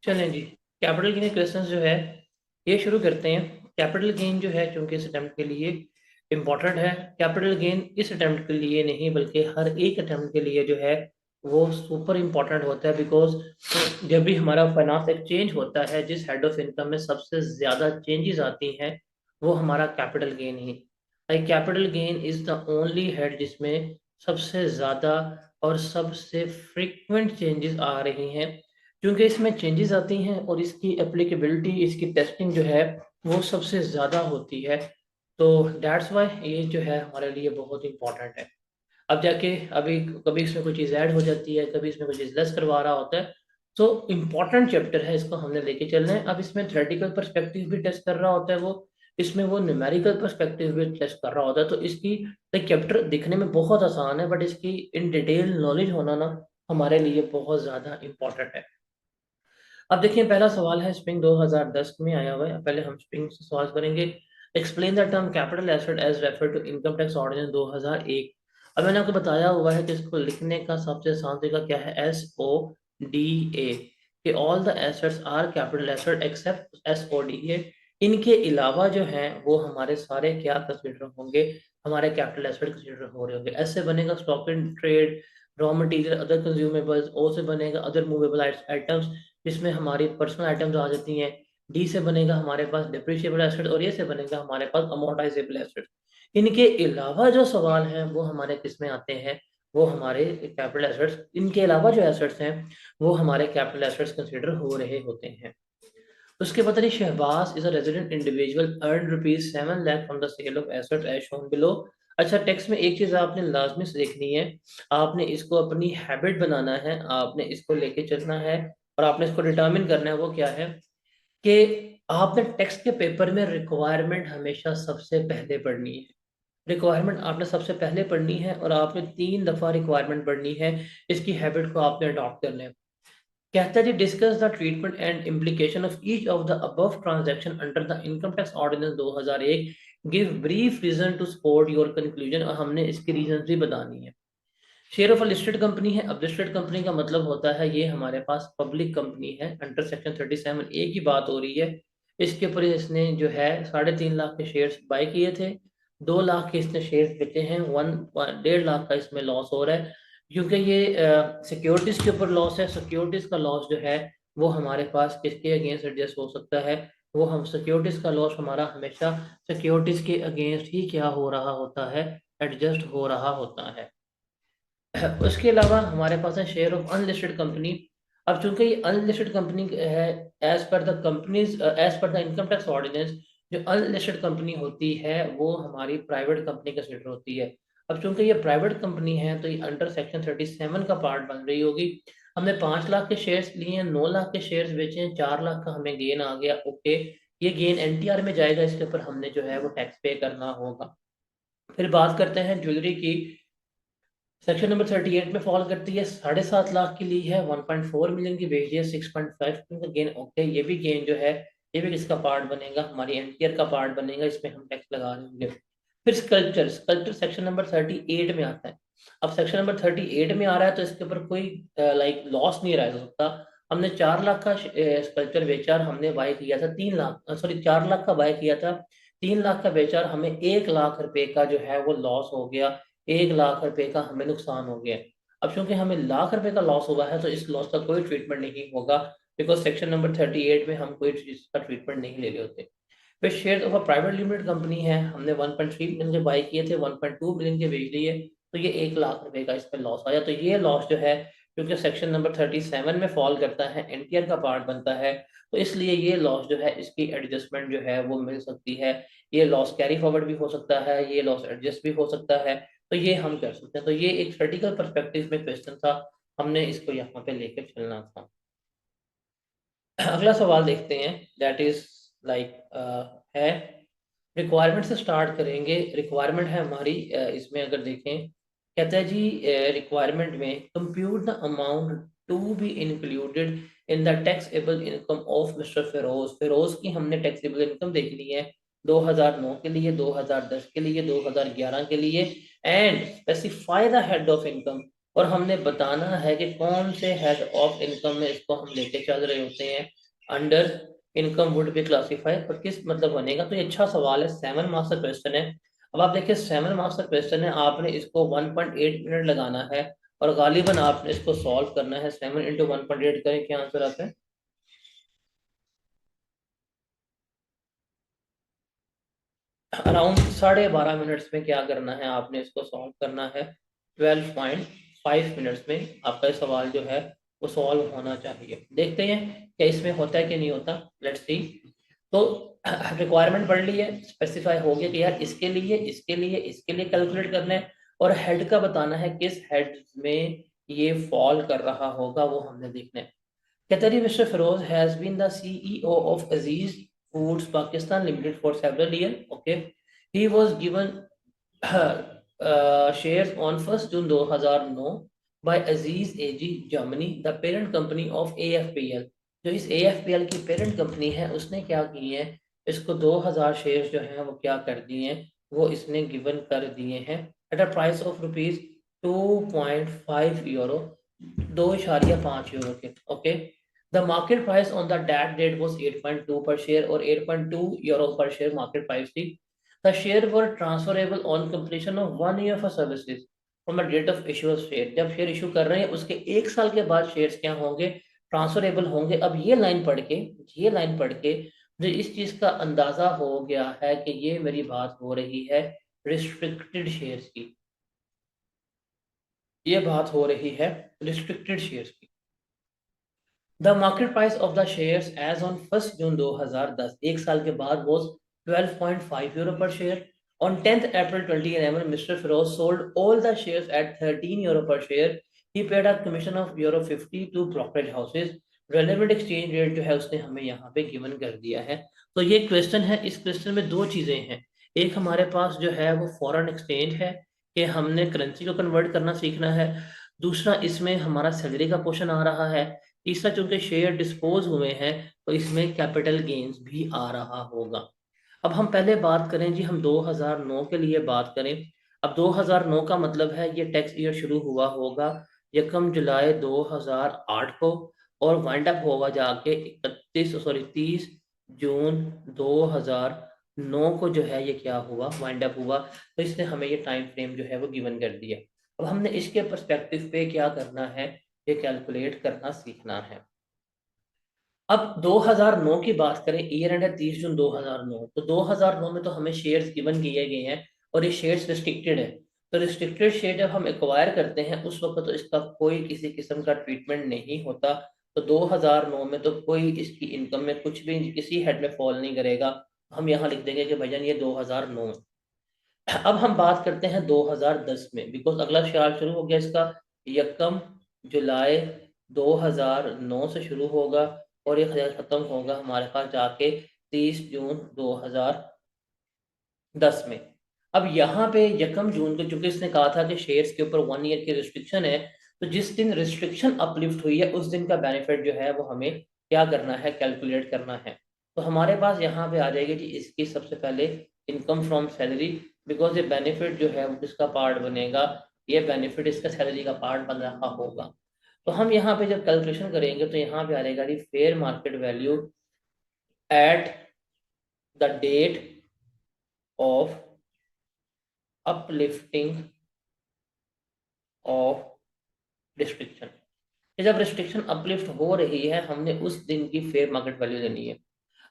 चलें जी, capital gain question जो है ये शुरू करते हैं। कैपिटल गेन जो है चूँकि इस अटेम्प्ट के लिए इम्पोर्टेंट है। कैपिटल गेन इस अटेम्प्ट के लिए नहीं बल्कि हर एक अटेम्प्ट के लिए जो है वो सुपर इम्पोर्टेंट होता है, बिकॉज़ जब भी हमारा फाइनेंस एक्सचेंज होता है, जिस हेड ऑफ इनकम में सबसे ज़्यादा चेंजेस आती हैं वो हमारा capital gain he. Like capital gain is the only head जिसमें सबसे ज़्यादा और सबसे फ्रीक्वेंट चेंजेस आ रही हैं। क्योंकि इसमें चेंजेस आती हैं और इसकी एप्लीकेबिलिटी, इसकी टेस्टिंग जो है वो सबसे ज़्यादा होती है। तो दैट्स व्हाई ये जो है हमारे लिए बहुत इम्पोर्टेंट है। अब जाके अभी कभी इसमें कोई चीज़ ऐड हो जाती है, कभी इसमें कोई चीज़ लेस करवा रहा होता है। तो इम्पोर्टेंट चैप्टर है, इसको हमने लेके चलना है। अब इसमें थ्योरेटिकल पर्सपेक्टिव भी टेस्ट कर रहा होता है वो, इसमें वो न्यूमेरिकल पर्सपेक्टिव भी टेस्ट कर रहा होता है। तो इसकी एक चैप्टर दिखने में बहुत आसान है, बट इसकी इन डिटेल नॉलेज होना ना हमारे लिए बहुत ज़्यादा इम्पोर्टेंट है। अब देखिए पहला सवाल है, स्प्रिंग 2010 में आया हुआ है। पहले हम स्प्रिंग से सवाल करेंगे। Explain the term capital asset as refer to income tax ordinance 2001। अब मैंने आपको बताया हुआ है कि इसको लिखने का सबसे आसान तरीका क्या है, SODA, कि all the assets are capital asset except SODA। इनके अलावा जो हैं वो हमारे सारे क्या कंसीडर होंगे, हमारे कैपिटल एसेट कंसीडर हो रहे होंगे। एस से बनेगा stock in trade, raw material, other consumables. O से बनेगा अदर मूवेबल आइटम्स, जिसमें हमारी पर्सनल आइटम्स आ जाती हैं। डी से बनेगा हमारे पास डिप्रिशिएबल एसेट, और ये से बनेगा हमारे पास अमोर्टाइजेबल एसेट। इनके अलावा जो सवाल हैं वो हमारे किस में आते हैं, वो हमारे कैपिटल एसेट्स। इनके अलावा जो एसेट्स हैं वो हमारे कैपिटल एसेट्स कंसीडर हो रहे होते हैं। उसके बाद है Shahbaz is a resident individual earn ₹7 lakh from the sale of asset as shown below. अच्छा, टैक्स में एक चीज़ आपने लाजमी से देखनी है, आपने इसको अपनी हैबिट बनाना है, आपने इसको लेके चलना है और आपने इसको डिटर्मिन करना है। वो क्या है कि आपने टेक्स्ट के पेपर में रिक्वायरमेंट हमेशा सबसे पहले पढ़नी है। रिक्वायरमेंट आपने सबसे पहले पढ़नी है और आपने 3 दफ़ा रिक्वायरमेंट पढ़नी है। इसकी हैबिट को आपने अडॉप्ट करना है। कहता है जी, discuss the treatment and implication of each of the above transaction under the income tax ordinance 2001। Give brief reason to support your conclusion, और हमने इसकी रीजन भी बतानी है। Share of a listed company है। अब लिस्टेड कंपनी का मतलब होता है ये हमारे पास पब्लिक कंपनी है। अंडर सेक्शन 37A की बात हो रही है। इसके ऊपर इसने जो है 3.5 लाख के शेयर्स बाय किए थे। 2 लाख के इसने शेयर्स बेचे हैं। 1.5 लाख का इसमें लॉस हो रहा है, क्योंकि ये सिक्योरिटीज के ऊपर लॉस है। सिक्योरिटीज का लॉस जो है वो हमारे पास किसके अगेंस्ट एडजस्ट हो सकता है, वो हम सिक्योरिटीज का लॉस हमारा हमेशा सिक्योरिटीज के अगेंस्ट ही क्या हो रहा होता है, एडजस्ट हो रहा होता है। उसके अलावा हमारे पास है शेयर ऑफ अनलिस्टेड कंपनी। अब चूंकि ये अनलिस्टेड कंपनी है, as per the income tax ordinance, जो अनलिस्टेड कंपनी होती है वो हमारी प्राइवेट कंपनी कंसिडर होती है। अब चूंकि ये प्राइवेट कंपनी है तो ये अंडर सेक्शन 37 का पार्ट बन रही होगी। हमने 5 लाख के शेयर्स लिए हैं, 9 लाख के शेयर्स बेचे हैं, 4 लाख का हमें गेन आ गया। ओके, ये गेन NTR में जाएगा, इसके ऊपर हमने जो है वो टैक्स पे करना होगा। फिर बात करते हैं ज्वेलरी की। सेक्शन नंबर 38 में फॉल करती है। 7.5 लाख की ली है, 1.4 मिलियन की बेच दिया, 6.5 मिलियन का गेन। ओके, ये भी गेन जो है ये भी किसका पार्ट बनेगा, हमारी NTR का पार्ट बनेगा, इसमें हम टैक्स लगा रहे होंगे। फिर स्कल्पचर, स्कल्पचर सेक्शन नंबर 38 में आता है। अब सेक्शन नंबर 38 में आ रहा है तो इसके ऊपर कोई लाइक लॉस नहीं रह सकता। हमने 4 लाख का स्कल्पचर बेचा और हमने बाय किया था 3 लाख, सॉरी 4 लाख का बाय किया था, 3 लाख का बेचा और हमें 1 लाख रुपए का जो है वो लॉस हो गया। 1 लाख रुपए का हमें नुकसान हो गया। अब चूंकि हमें लाख रुपए का लॉस हुआ है तो इस लॉस का कोई ट्रीटमेंट नहीं होगा, बिकॉज सेक्शन नंबर 38 में हम कोई चीज का ट्रीटमेंट नहीं ले रहे होते। फिर share of a private limited company है, हमने 1.3 मिलियन के बाई किए थे, 1.2 मिलियन के बेच दिए, तो ये 1 लाख रुपए का इसमें लॉस आया। तो ये लॉस जो है क्योंकि सेक्शन नंबर 37 में फॉल करता है, NTR का पार्ट बनता है, तो इसलिए ये लॉस जो है इसकी एडजस्टमेंट जो है वो मिल सकती है। ये लॉस कैरी फॉरवर्ड भी हो सकता है, ये लॉस एडजस्ट भी हो सकता है। तो ये हम कर सकते हैं। तो ये एक क्रिटिकल पर्सपेक्टिव में क्वेश्चन था, हमने इसको यहाँ पे लेकर चलना था। अगला सवाल देखते हैं, दैट इज लाइक है, रिक्वायरमेंट से स्टार्ट करेंगे। रिक्वायरमेंट है हमारी इसमें अगर देखें, कहता है जी रिक्वायरमेंट में compute the amount to be included in the taxable income of mister Firoz. Firoz की हमने टैक्सेबल इनकम देखनी है 2009 के लिए, 2010 के लिए, 2011 के लिए, and specify the head of income. और हमने बताना है कि कौन से हेड ऑफ इनकम में इसको हम लेके चल रहे होते हैं, under income would be classify, और किस मतलब बनेगा। तो ये अच्छा सवाल है, 7 मार्क्स का क्वेश्चन है। अब आप देखिए 7 मार्क्स का क्वेश्चन है, आपने इसको 1.8 मिनट लगाना है और गालिबन आपने इसको सॉल्व करना है। 7 इंटू 1.8 करें, क्या आंसर आता है? अराउंड 12.5 मिनट्स में क्या करना है, आपने इसको सॉल्व करना है। 12.5 मिनट्स में आपका सवाल जो है वो सॉल्व होना चाहिए। देखते हैं क्या इसमें होता है कि नहीं होता, लेट्स सी। तो रिक्वायरमेंट पढ़ ली है, स्पेसिफाई हो गया कि यार इसके लिए इसके लिए इसके लिए कैलकुलेट करना है, और हेड का बताना है किस हेड में ये फॉल कर रहा होगा, वो हमने देखना है। Qatari Mr. Feroz has been the CEO of Aziz Foods Pakistan Limited for several years. Okay, he was given shares on 1st June 2009 by Aziz AG Germany, the parent company of AFPL. जो इस AFPL की parent company है, उसने क्या की है, इसको 2000 share जो हैं वो क्या कर दिए हैं, वो इसने गिवन कर दिए हैं at a price of rupees 2.5 euro, 2.5 euro के। Okay, the market price on the that date was 8.2 per share, or 8.2 euro per share market price थी। The share were transferable on completion of 1 year for services from the date of issue of share। जब share issue कर रहे हैं उसके 1 साल के बाद shares क्या होंगे, ट्रांसफरेबल होंगे। अब ये लाइन पढ़ के मुझे इस चीज का अंदाजा हो गया है कि ये मेरी बात हो रही है रिस्ट्रिक्टेड शेयर्स की, ये बात हो रही है रिस्ट्रिक्टेड शेयर्स की। The market price of the shares as on 1 June 2010, 1 साल के बाद, was 12.5 euro per share. On 10th April 2011, Mr. Feroz sold all the shares at 13 euro per share. He paid a commission of euro 50 to brokerage houses. Relevant exchange rate जो है उसने हमें यहाँ पे given कर दिया है। तो ये क्वेश्चन है, इस क्वेश्चन में दो चीजें हैं। एक हमारे पास जो है वो फॉरेन एक्सचेंज है कि हमने करेंसी को कन्वर्ट करना सीखना है। दूसरा इसमें हमारा सैलरी का क्वेश्चन आ रहा है। तीसरा चूंकि शेयर डिस्पोज हुए हैं तो इसमें कैपिटल गेन्स भी आ रहा होगा। अब हम पहले बात करें जी, हम 2009 के लिए बात करें। अब 2009 का मतलब है ये टैक्स ईयर शुरू हुआ होगा 1 जुलाई 2008 को, और वाइंड अप होगा जाके 30 जून 2009 को जो है ये क्या हुआ, वाइंड अप हुआ। तो इसने हमें ये टाइम फ्रेम जो है वो गिवन कर दिया। अब हमने इसके पर्सपेक्टिव पे क्या करना है, ये कैलकुलेट करना सीखना है। अब 2009 की बात करें, ईयर एंड है 30 जून 2009, तो 2009 में तो हमें शेयर्स गिवन किए गए हैं और ये शेयर्स रिस्ट्रिक्टेड है। तो रिस्ट्रिक्टेड शेयर जब हम एक्वायर करते हैं उस वक्त तो इसका कोई किसी किस्म का ट्रीटमेंट नहीं होता। तो 2009 में तो कोई इसकी इनकम में कुछ भी किसी हेड में फॉल नहीं करेगा। हम यहाँ लिख देंगे कि भैया ये 2009 है। अब हम बात करते हैं 2010 में, बिकॉज अगला साल शुरू हो गया इसका, 1 जुलाई 2009 से शुरू होगा और ये खत्म होगा हमारे पास जाके 30 जून 2010 में। अब यहाँ पे 1 जून को चूंकि इसने कहा था कि शेयर्स के ऊपर 1 ईयर की रिस्ट्रिक्शन है, तो जिस दिन रिस्ट्रिक्शन अपलिफ्ट हुई है उस दिन का बेनिफिट जो है वो हमें क्या करना है, कैलकुलेट करना है। तो हमारे पास यहाँ पे आ जाएगी जी इसकी सबसे पहले इनकम फ्रॉम सैलरी, बिकॉज ये बेनिफिट जो है वो किसका पार्ट बनेगा, ये बेनिफिट इसका सैलरी का पार्ट बन रहा होगा। तो हम यहाँ पे जब कैलकुलेशन करेंगे तो यहाँ पे आ जाएगा जी fair market value at the date of uplifting of restriction. जब रिस्ट्रिक्शन अपलिफ्ट हो रही है हमने उस दिन की फेयर मार्केट वैल्यू लेनी है।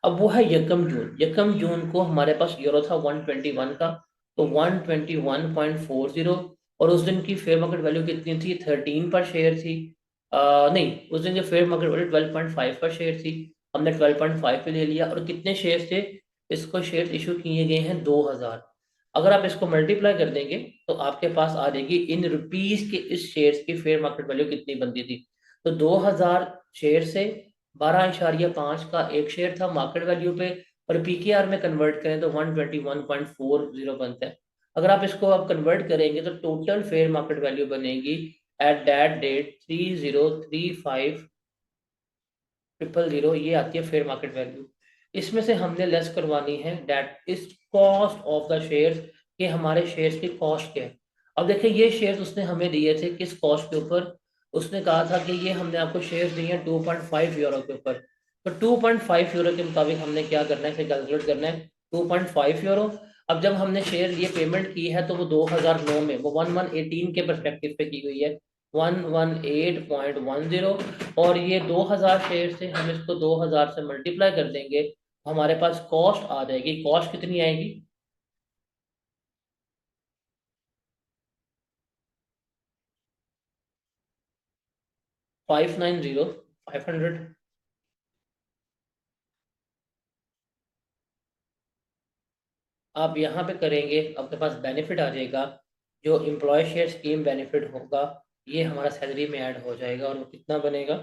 अब वो है 1 जून। 1 जून को हमारे पास यूरो था 121 का, तो 121.40, और उस दिन की फेयर मार्केट वैल्यू कितनी थी, 13 पर शेयर थी। नहीं, उस दिन की फेयर मार्केट वैल्यू 12.5 पर शेयर थी। हमने 12.5 पे ले लिया, और कितने शेयर थे, इसको शेयर इशू किए गए हैं 2000। अगर आप इसको मल्टीप्लाई कर देंगे तो आपके पास आ जाएगी इन रुपीस के इस शेयर्स की फेयर मार्केट वैल्यू कितनी बनती थी। तो 2000 शेयर से 12.5 का एक शेयर था मार्केट वैल्यू पे, और पीकेआर में कन्वर्ट करें तो 121.40 बनता है। अगर आप इसको अब कन्वर्ट करेंगे तो टोटल फेयर मार्केट वैल्यू बनेगी एट दैट डेट 303500, ये आती है फेयर मार्केट वैल्यू। इसमें से हमने लेस करवानी है that is cost of the shares, कि हमारे शेयर्स की कॉस्ट क्या है। अब देखिए ये शेयर्स उसने हमें दिए थे किस कॉस्ट के ऊपर, उसने कहा था कि ये हमने आपको शेयर्स दिए हैं 2.5 यूरो के ऊपर। तो 2.5 यूरो के मुताबिक हमने क्या करना है, इसे कैलकुलेट करना है 2.5 यूरो। अब जब हमने शेयर ये पेमेंट की है तो वो 2009 में, वो 1118 के परस्पेक्टिव पे की हुई है, 118.10। और ये 2000 शेयर से हम इसको 2000 से मल्टीप्लाई कर देंगे, हमारे पास कॉस्ट आ जाएगी। कॉस्ट कितनी आएगी? 590, 500। आप यहाँ पे करेंगे, आपके पास बेनिफिट आ जाएगा, जो एम्प्लॉय शेयर स्कीम बेनिफिट होगा ये हमारा सैलरी में ऐड हो जाएगा, और वो कितना बनेगा?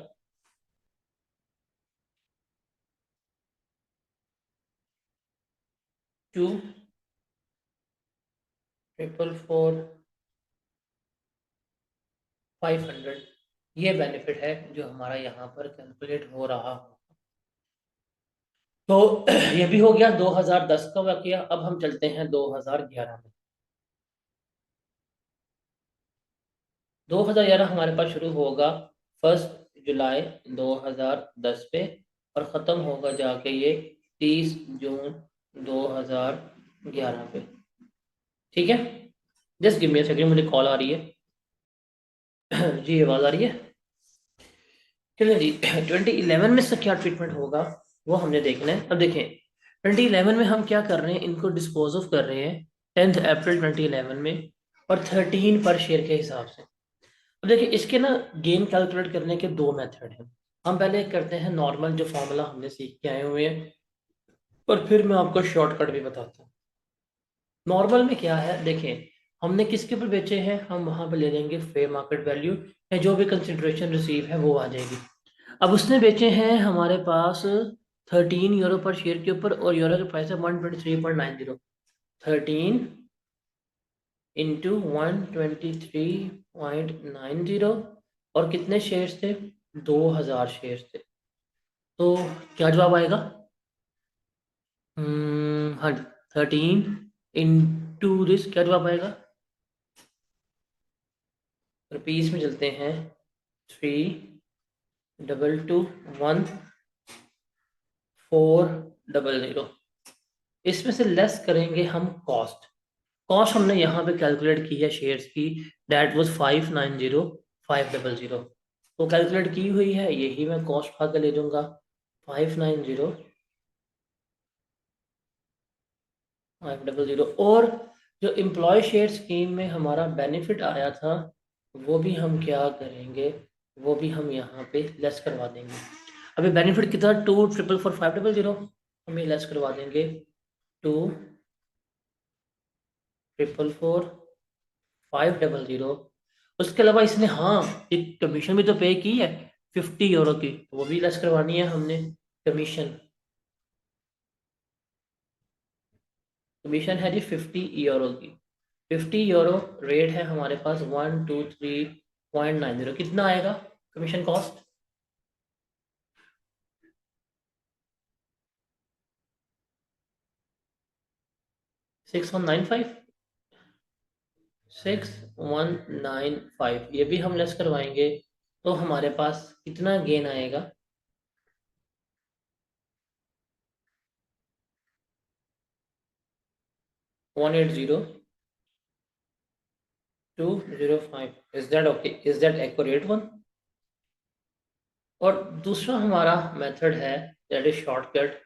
2,444,500। ये बेनिफिट है जो हमारा यहाँ पर कैलकुलेट हो रहा हो। तो ये भी हो गया 2010 का वाकया। अब हम चलते हैं 2011 में। 2011 हमारे पास शुरू होगा 1 जुलाई 2010 पे, और ख़त्म होगा जाके ये 30 जून 2011 पे। ठीक है, just give me a second, मुझे कॉल आ रही है। जी आवाज़ आ रही है? चलिए जी। 2011 में इसका क्या ट्रीटमेंट होगा वो हमने देखना है। अब देखें 2011 में हम क्या कर रहे हैं, इनको डिस्पोज ऑफ कर रहे हैं 10 अप्रैल 2011 में, और 13 पर शेयर के हिसाब से। अब देखिए इसके ना गेन कैलकुलेट करने के दो मेथड हैं। हम पहले करते हैं नॉर्मल, जो फॉर्मूला हमने सीख के आए हुए हैं, और फिर मैं आपको शॉर्टकट भी बताता हूँ। नॉर्मल में क्या है, देखें हमने किसके ऊपर बेचे हैं, हम वहां पे ले लेंगे फेयर मार्केट वैल्यू, या जो भी कंसिडरेशन रिसीव है वो आ जाएगी। अब उसने बेचे हैं हमारे पास 13 यूरो पर शेयर के ऊपर, और यूरो की प्राइस है 123.90। 13 × 123.90, और कितने शेयर्स थे? 2000 शेयर्स थे। तो क्या जवाब आएगा? हाँ जी, 13 × क्या जवाब आएगा? रुपीस में चलते हैं, 3,221,400। इसमें से लेस करेंगे हम कॉस्ट। कॉस्ट हमने यहाँ पे कैलकुलेट की है शेयर्स की, दैट वाज 590,500। तो कैलकुलेट की हुई है, यही मैं कॉस्ट उठा के ले जाऊंगा, 590,500। और जो एम्प्लॉय शेयर स्कीम में हमारा बेनिफिट आया था, वो भी हम क्या करेंगे, वो भी हम यहाँ पे लेस करवा देंगे। अभी बेनिफिट कितना, 2,444,500, हम ये लेस करवा देंगे 2,444,500। उसके अलावा इसने हाँ एक कमीशन भी तो पे की है 50 यूरो की, तो वो भी लेस करवानी है हमने। कमीशन, कमीशन है जी 50 यूरो की। 50 यूरो रेट है हमारे पास, 123.90। कितना आएगा कमीशन कॉस्ट? 6195, 6195, ये भी हम लेस करवाएंगे, तो हमारे पास कितना गेन आएगा? 180,205। Is that okay? Is that accurate one? और दूसरा हमारा मेथड है, दैट इज शॉर्टकट।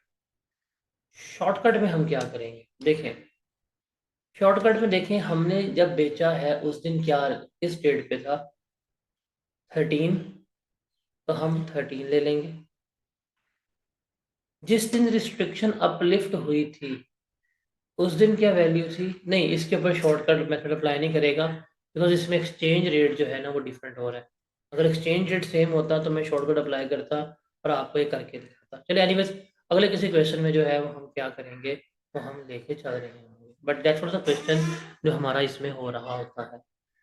शॉर्टकट में हम क्या करेंगे, देखें शॉर्टकट में देखें, हमने जब बेचा है उस दिन क्या, किस डेट पे था? 13। तो हम 13 ले लेंगे। जिस दिन रिस्ट्रिक्शन अपलिफ्ट हुई थी उस दिन क्या वैल्यू थी? नहीं, इसके ऊपर शॉर्टकट मेथड अप्लाई नहीं करेगा, बिकॉज इसमें एक्सचेंज रेट जो है ना वो डिफरेंट हो रहा है। अगर एक्सचेंज रेट सेम होता तो मैं शॉर्टकट अप्लाई करता और आपको ये करके दिखाता। चलिए एनीवेज, अगले किसी क्वेश्चन में जो है वो हम क्या करेंगे, वो हम लेके चल रहे होंगे, but that's was the question जो हमारा इसमें हो रहा होता है।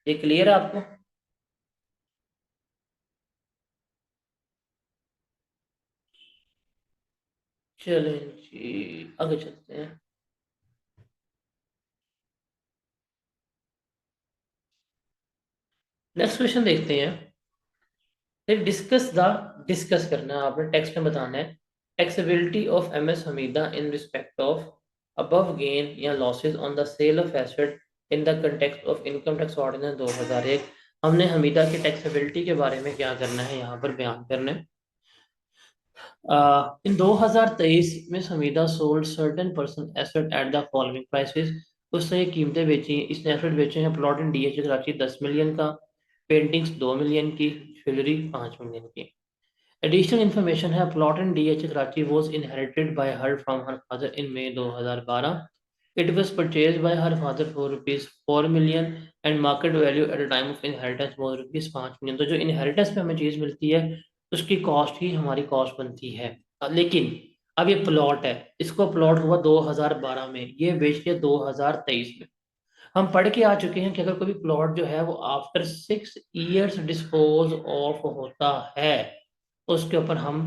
ये क्लियर है आपको? चलें जी, आगे चलते हैं। नेक्स्ट क्वेश्चन देखते हैं। फिर डिस्कस करना है आपने, टेक्स्ट में बताना है। Taxability of M S Hamida in respect of above gain या losses on the sale of asset in the context of income tax ordinance 2001। हमने हमीदा की टैक्सेबिलिटी के बारे में क्या करना है, यहाँ पर बयान करना है। इन 2023 में Hamida sold certain person asset at the following prices. उसने ये कीमतें बेची, इसने एसेट बेचे हैं। Plot in DH Karachi 10 million का, पेंटिंग्स 2 मिलियन की, ज्वेलरी 5 मिलियन की। एडिशनल इन्फॉर्मेशन है, plot in DH Karachi was inherited by her from her father in May 2012। It was purchase by her father for rupees 4 million and market value at the time of inheritance was rupees 5 million. तो जो inheritance में हमें चीज़ मिलती है उसकी cost ही हमारी cost बनती है। लेकिन अब ये प्लॉट है, इसको प्लॉट हुआ 2012 में, ये बेच के 2023 में। हम पढ़ के आ चुके हैं कि अगर कोई प्लॉट जो है वो आफ्टर 6 इयर्स डिस्पोज ऑफ होता है, उसके ऊपर हम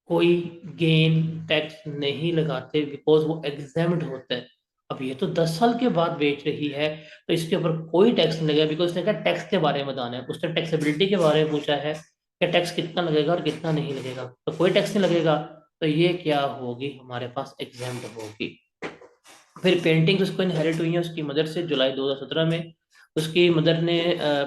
कोई गेन टैक्स नहीं लगाते, बिकॉज वो एग्जेम्प्ट होता है। अब ये तो 10 साल के बाद बेच रही है, तो इसके ऊपर कोई टैक्स नहीं लगेगा, बिकॉज उसने कहा टैक्स के बारे में बताना है। उसने टैक्सेबिलिटी के बारे में पूछा है कि टैक्स कितना लगेगा और कितना नहीं लगेगा, तो कोई टैक्स नहीं लगेगा। तो ये क्या होगी, हमारे पास एग्जेम्प्ट होगी। फिर पेंटिंग्स उसको इनहेरिट हुई है उसकी मदर से जुलाई 2017 में। उसकी मदर ने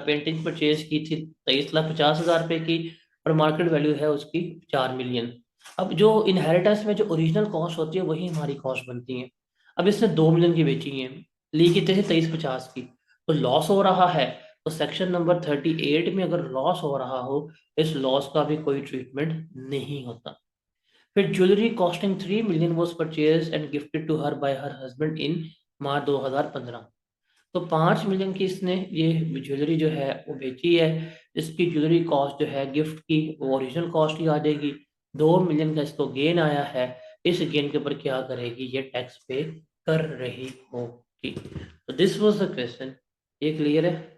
पेंटिंग परचेज की थी 23,50,000 रुपये की, और मार्केट वैल्यू है उसकी 4 मिलियन। अब जो इनहेरिटेंस में जो ओरिजिनल कॉस्ट होती है वही हमारी कॉस्ट बनती है। अब इसने 2 मिलियन की बेची है, ली कितने से 23,50 की, तो लॉस हो रहा है। तो सेक्शन नंबर 38 में अगर लॉस हो रहा हो, इस लॉस का भी कोई ट्रीटमेंट नहीं होता। फिर jewellery costing 3 million was purchase and gifted to her by her husband in March 2015। तो 5 मिलियन की इसने ये ज्वेलरी जो है वो बेची है। इसकी ज्वेलरी कॉस्ट जो है गिफ्ट की वो ओरिजिनल कॉस्ट ही आ जाएगी। 2 मिलियन का इसको गेन आया है। इस गेन के ऊपर क्या करेगी, ये टैक्स पे कर रही होगी। तो दिस वाज द क्वेश्चन। ये क्लियर है?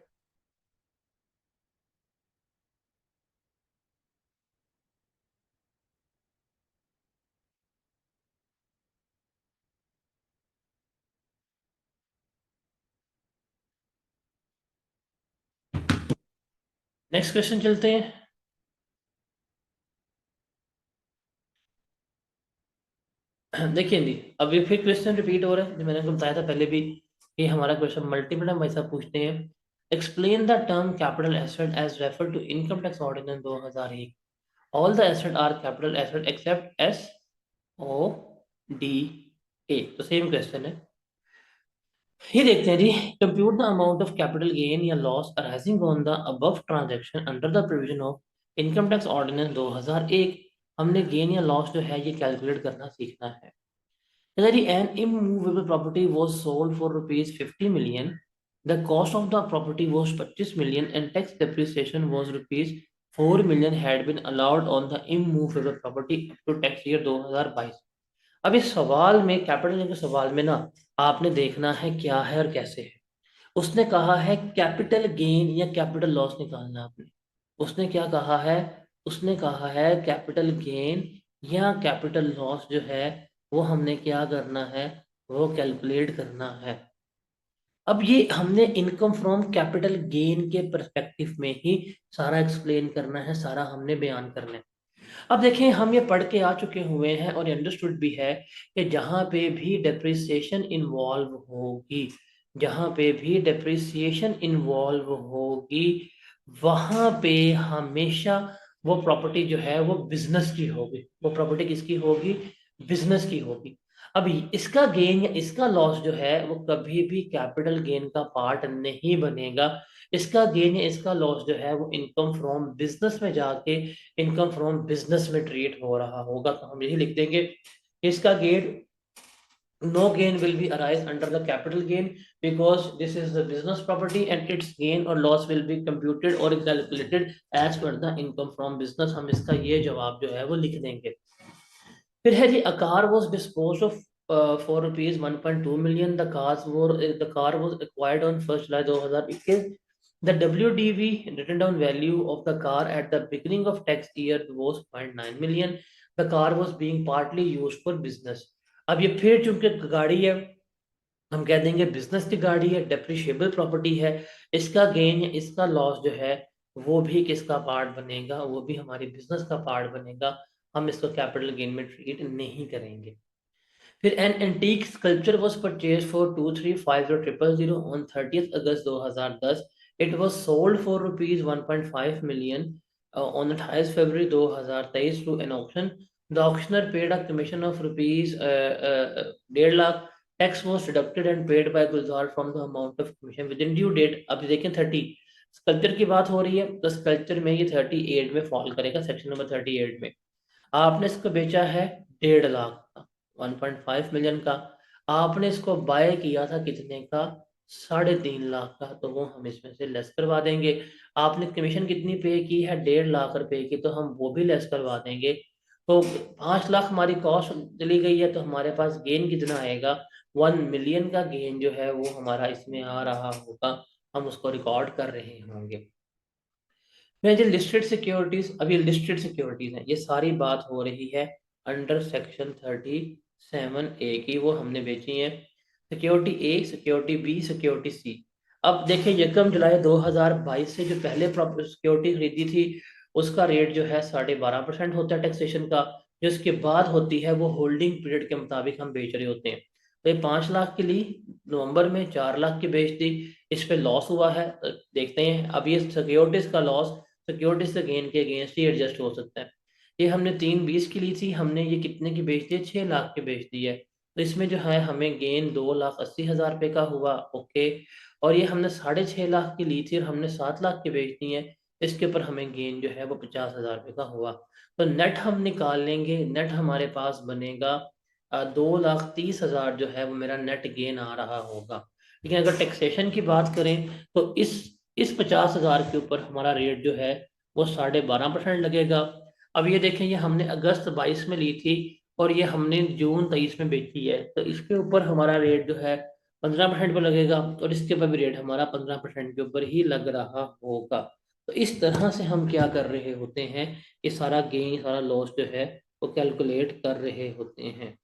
नेक्स्ट क्वेश्चन चलते हैं। देखिए जी, अब ये फिर क्वेश्चन रिपीट हो रहा है जो मैंने आपको बताया था पहले भी। ये हमारा क्वेश्चन मल्टीपल हम ऐसा पूछते हैं। Explain the term capital asset as refer to income tax ordinance 2001। All the asset are capital asset except S O D A. तो सेम क्वेश्चन है। ये देखते हैं जी। Compute the amount of capital gain या loss arising on the above transaction under the provision of income tax ordinance 2001। हमने gain या loss जो है ये कैलकुलेट करना सीखना है। Whether an immovable property was sold for rupees 50 million, the cost of the property was 25 million and tax depreciation was rupees 4 million had been allowed on the immovable property up to tax year 2022। अब इस सवाल में, capital के सवाल में ना, आपने देखना है क्या है और कैसे है। उसने कहा है कैपिटल गेन या कैपिटल लॉस निकालना आपने। उसने क्या कहा है, उसने कहा है कैपिटल गेन या कैपिटल लॉस जो है वो हमने क्या करना है, वो कैलकुलेट करना है। अब ये हमने इनकम फ्रॉम कैपिटल गेन के पर्सपेक्टिव में ही सारा एक्सप्लेन करना है, सारा हमने बयान करना है। अब देखें, हम ये पढ़ के आ चुके हुए हैं और अंडरस्टूड भी है कि जहाँ पे भी डेप्रिसिएशन इन्वॉल्व होगी, जहाँ पे भी डेप्रिसिएशन इन्वॉल्व होगी, वहाँ पे हमेशा वो प्रॉपर्टी जो है वो बिजनेस की होगी। वो प्रॉपर्टी किसकी होगी, बिजनेस की होगी। अभी इसका गेन या इसका लॉस जो है वो कभी भी कैपिटल गेन का पार्ट नहीं बनेगा। इसका गेन या इसका लॉस जो है वो इनकम फ्रॉम बिजनेस में जाके इनकम फ्रॉम बिजनेस में ट्रीट हो रहा होगा। तो हम यही लिख देंगे, इसका gain, no gain will be arise under the capital gain because this is the business property and its gain or loss will be computed or calculated as per the income from business। हम इसका ये जवाब जो है वो लिख देंगे। फिर है जी, a car was disposed of for rupees 1.2 million। the car was acquired on 1st July 2021। the WDV written down value of the car at the beginning of tax year was 0.9 million। the car was being partly used for business। अब ये फिर चूंकि गाड़ी है, हम कह देंगे business की गाड़ी है, डेप्रिशिएबल प्रॉपर्टी है। इसका गेन या इसका लॉस जो है वो भी किसका पार्ट बनेगा, वो भी हमारी बिजनेस का पार्ट बनेगा। हम इसको कैपिटल गेन में ट्रीट नहीं करेंगे। फिर an antique sculpture was purchase for 2350000 on 30th August 2010। It was sold for rupees 1.5 million on 28 February 2023 to an auction. The auctioneer paid a commission of rupees 1.5 lakh. Tax was deducted and paid by Gulzar from the amount of commission within due date. अब देखें 30 sculpture की बात हो रही है, तो sculpture में ये 38 में फॉल करेगा, सेक्शन नंबर 38 में। आपने इसको बेचा है 1.5 लाख का, 1.5 मिलियन का। आपने इसको बाय किया था कितने का, 3.5 लाख का, तो वो हम इसमें से लेस करवा देंगे। आपने कमीशन कितनी पे की है, 1.5 लाख रुपए की, तो हम वो भी लेस करवा देंगे। तो 5 लाख हमारी कॉस्ट चली गई है, तो हमारे पास गेन कितना आएगा, 1 मिलियन का गेन जो है वो हमारा इसमें आ रहा होगा। हम उसको रिकॉर्ड कर रहे होंगे। मैं जो लिस्टेड सिक्योरिटीज, अभी लिस्टेड सिक्योरिटीज हैं, ये सारी बात हो रही है अंडर सेक्शन 37A की, वो हमने बेची है। सिक्योरिटी ए, सिक्योरिटी बी, सिक्योरिटी सी। अब देखिए, 1 जुलाई 2022 से जो पहले सिक्योरिटी खरीदी थी, उसका रेट जो है 12.5% होता है टैक्सेशन का। जो उसके बाद होती है वो होल्डिंग पीरियड के मुताबिक हम बेच रहे होते हैं। तो ये 5 लाख के लिए नवंबर में 4 लाख की बेच दी, इस पे लॉस हुआ है। तो देखते हैं, अब ये सिक्योरिटीज का लॉस सिक्योरिटीज से गेन के अगेंस्ट ही एडजस्ट हो सकता है। ये हमने 3.20 की ली थी, हमने ये कितने की बेच दी है, 6 लाख की बेच दी है। तो इसमें जो है हमें गेन 2,80,000 रुपये का हुआ। ओके। और ये हमने 6.5 लाख की ली थी और हमने 7 लाख की बेच दी है। इसके ऊपर हमें गेन जो है वो 50,000 रुपये का हुआ। तो नेट हम निकाल लेंगे, नेट हमारे पास बनेगा 2,30,000 जो है वो मेरा नेट गेन आ रहा होगा। लेकिन अगर टैक्सेशन की बात करें, तो इस 50,000 के ऊपर हमारा रेट जो है वो 12.5% लगेगा। अब ये देखें, ये हमने अगस्त 22 में ली थी और ये हमने जून 23 में बेची है, तो इसके ऊपर हमारा रेट जो है 15% पर लगेगा, और इसके ऊपर भी रेट हमारा 15% के ऊपर ही लग रहा होगा। तो इस तरह से हम क्या कर रहे होते हैं, ये सारा गेन सारा लॉस जो है वो कैलकुलेट कर रहे होते हैं।